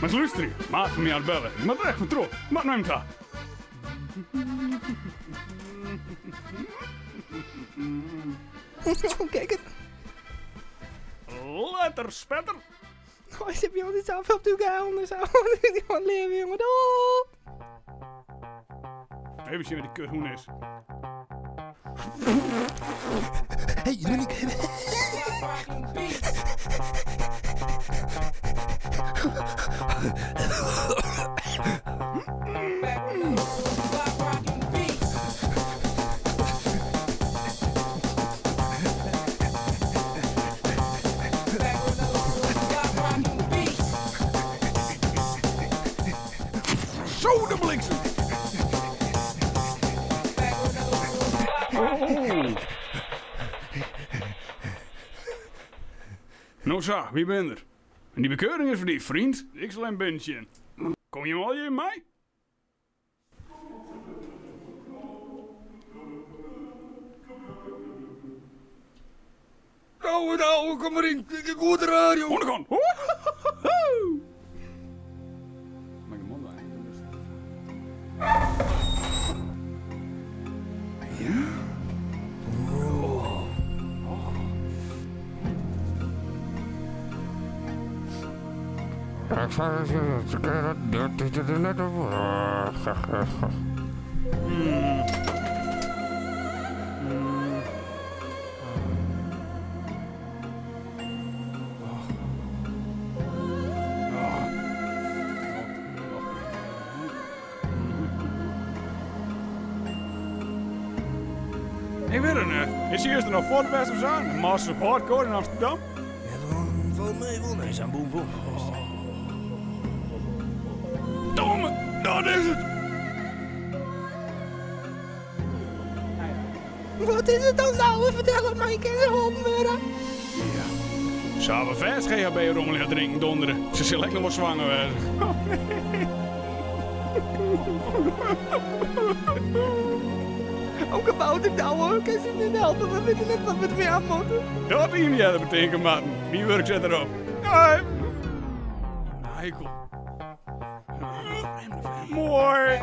Maar luister, maat van mij aan het bellen. Ik moet er echt van terug. Maat neemt dat. Kijk het. Letter, spetter. Oh, ik heb jou dit zelf op de gehouden. Zo. Ik ga leven, jongen. Oh. Even zien wat die kuthoen is. Hey, ben ik... Zo, de bliksem. Oh. Nou zo, wie ben er? En die bekeuring is voor die vriend. Ik zal een bentje. Kom je mal je in mij? Nou, kom maar in. Ik hoor de radio. Ondergang. Maak de mond aan. Ik weet het niet. Is hij eerst nog voor de best of zo? Een Master Hardcore in Amsterdam? Ja, valt mee wel. Nee, zijn boem boem. Domme, dat is het. Wat is het dan nou? Vertel het mij, ik ken ze honderen. Ja. Zou we vers GHB-rommel gaan drinken donderen? Ze zal lekker nog wat zwanger werden. Ook een bouwt ik nou hoor. Kan ze me niet helpen? We weten net wat we ermee aan moeten. Dat hier niet hebben betekent, matten. Wie werkt zet erop? Nee. Heikel. Mooi.